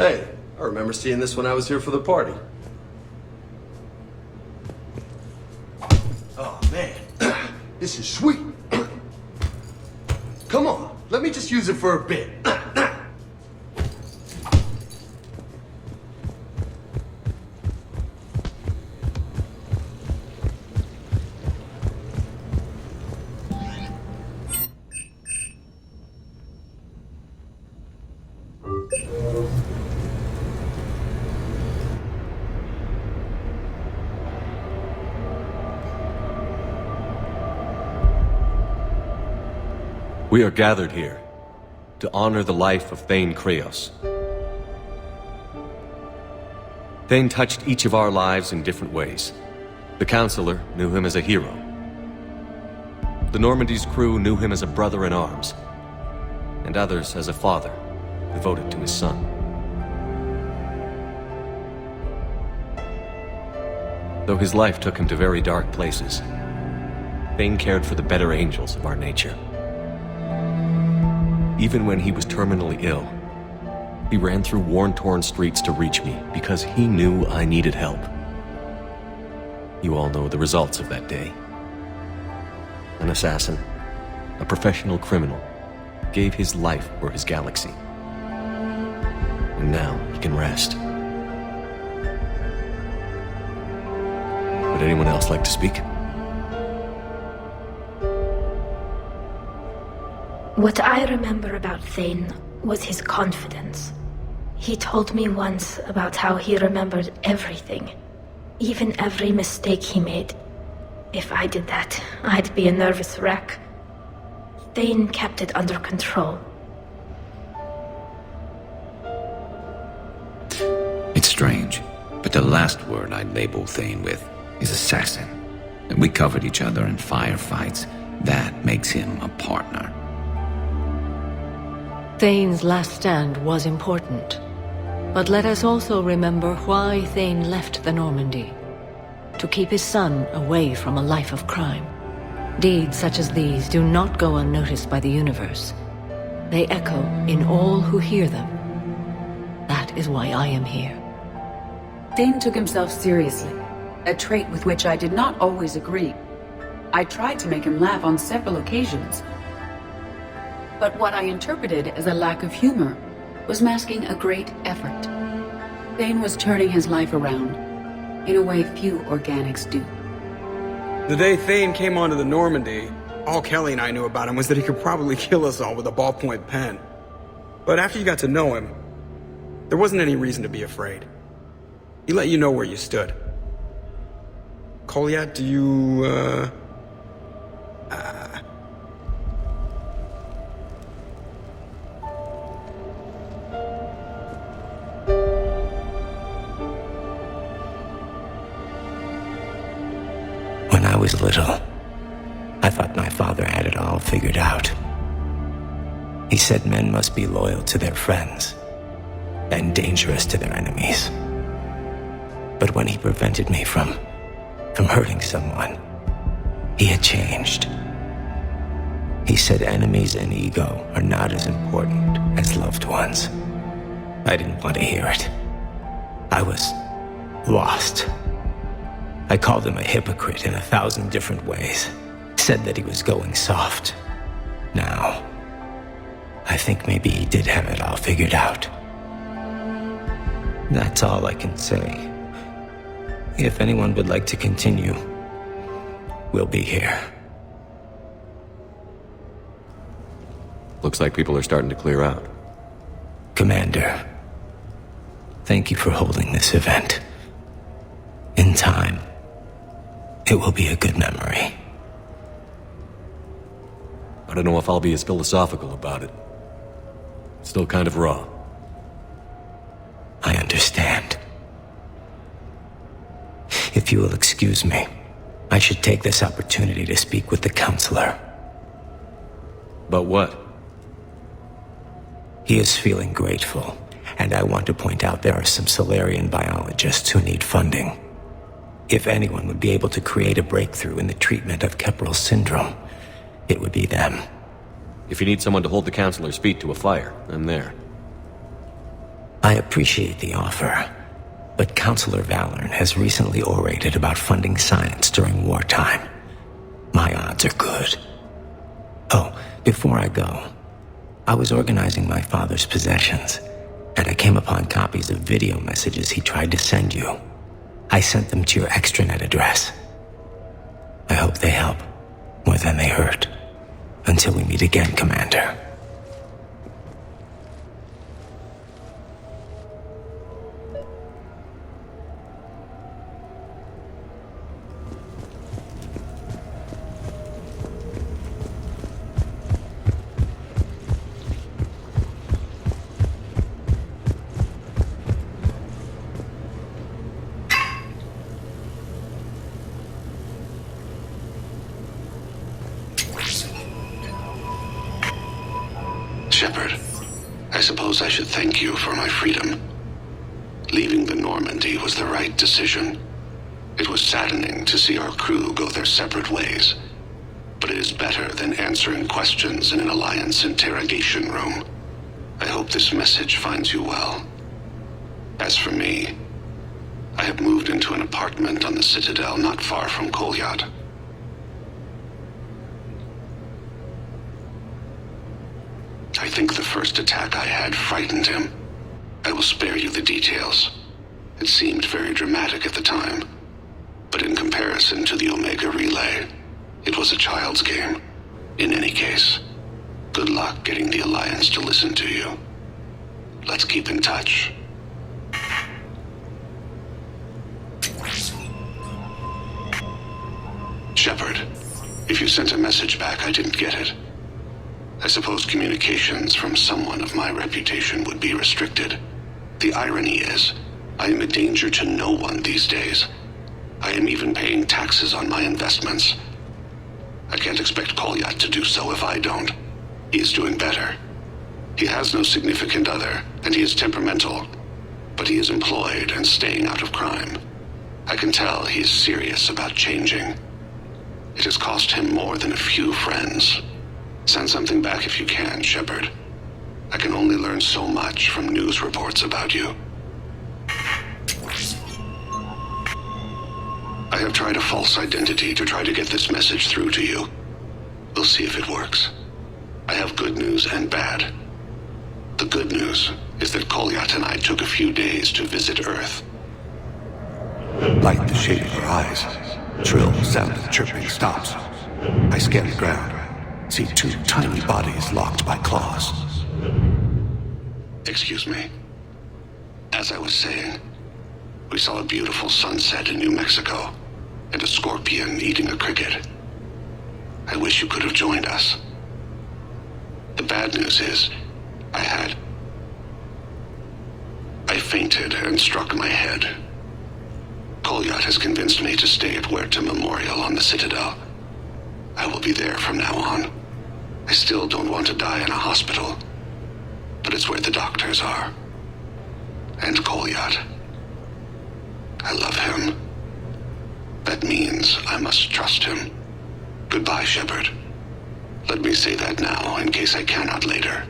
Hey, I remember seeing this when I was here for the party. Oh, man. This is sweet. Come on, let me just use it for a bit. We are gathered here to honor the life of Thane Krios. Thane touched each of our lives in different ways. The Counselor knew him as a hero. The Normandy's crew knew him as a brother in arms, and others as a father devoted to his son. Though his life took him to very dark places, Thane cared for the better angels of our nature. Even when he was terminally ill, he ran through worn-torn streets to reach me because he knew I needed help. You all know the results of that day. An assassin, a professional criminal, gave his life for his galaxy. And now he can rest. Would anyone else like to speak? What I remember about Thane was his confidence. He told me once about how he remembered everything, even every mistake he made. If I did that, I'd be a nervous wreck. Thane kept it under control. It's strange, but the last word I'd label Thane with is assassin. And we covered each other in firefights. That makes him a partner. Thane's last stand was important. But let us also remember why Thane left the Normandy. To keep his son away from a life of crime. Deeds such as these do not go unnoticed by the universe. They echo in all who hear them. That is why I am here. Thane took himself seriously, a trait with which I did not always agree. I tried to make him laugh on several occasions. But what I interpreted as a lack of humor was masking a great effort. Thane was turning his life around, in a way few organics do. The day Thane came onto the Normandy, all Kelly and I knew about him was that he could probably kill us all with a ballpoint pen. But after you got to know him, there wasn't any reason to be afraid. He let you know where you stood. Kolyat, do you, When I was little, I thought my father had it all figured out. He said men must be loyal to their friends and dangerous to their enemies. But when he prevented me from hurting someone, he had changed. He said enemies and ego are not as important as loved ones. I didn't want to hear it. I was lost. I called him a hypocrite in 1,000 different ways. Said that he was going soft. Now, I think maybe he did have it all figured out. That's all I can say. If anyone would like to continue, we'll be here. Looks like people are starting to clear out. Commander, thank you for holding this event. In time, it will be a good memory. I don't know if I'll be as philosophical about it. It's still kind of raw. I understand. If you will excuse me, I should take this opportunity to speak with the Counselor. About what? He is feeling grateful, and I want to point out there are some Solarian biologists who need funding. If anyone would be able to create a breakthrough in the treatment of Keppel syndrome, it would be them. If you need someone to hold the Counselor's feet to a fire, I'm there. I appreciate the offer, but Counselor Valorn has recently orated about funding science during wartime. My odds are good. Oh, before I go, I was organizing my father's possessions, and I came upon copies of video messages he tried to send you. I sent them to your extranet address. I hope they help, more than they hurt. Until we meet again, Commander. Shepard, I suppose I should thank you for my freedom. Leaving the Normandy was the right decision. It was saddening to see our crew go their separate ways, but it is better than answering questions in an Alliance interrogation room. I hope this message finds you well. As for me, I have moved into an apartment on the Citadel not far from Kolyat. I think the first attack I had frightened him. I will spare you the details. It seemed very dramatic at the time, but in comparison to the Omega Relay, it was a child's game. In any case, good luck getting the Alliance to listen to you. Let's keep in touch. Shepard, if you sent a message back, I didn't get it. I suppose communications from someone of my reputation would be restricted. The irony is, I am a danger to no one these days. I am even paying taxes on my investments. I can't expect Kolyat to do so if I don't. He is doing better. He has no significant other, and he is temperamental, but he is employed and staying out of crime. I can tell he is serious about changing. It has cost him more than a few friends. Send something back if you can, Shepard. I can only learn so much from news reports about you. I have tried a false identity to try to get this message through to you. We'll see if it works. I have good news and bad. The good news is that Kolyat and I took a few days to visit Earth. Light the shade of her eyes. Shrill sound of chirping stops. I scan the ground. See two tiny bodies locked by claws. Excuse me. As I was saying, we saw a beautiful sunset in New Mexico, and a scorpion eating a cricket. I wish you could have joined us. The bad news is, I fainted and struck my head. Kolyat has convinced me to stay at Huerta Memorial on the Citadel. I will be there from now on. I still don't want to die in a hospital, but it's where the doctors are. And Kolyat. I love him. That means I must trust him. Goodbye, Shepard. Let me say that now in case I cannot later.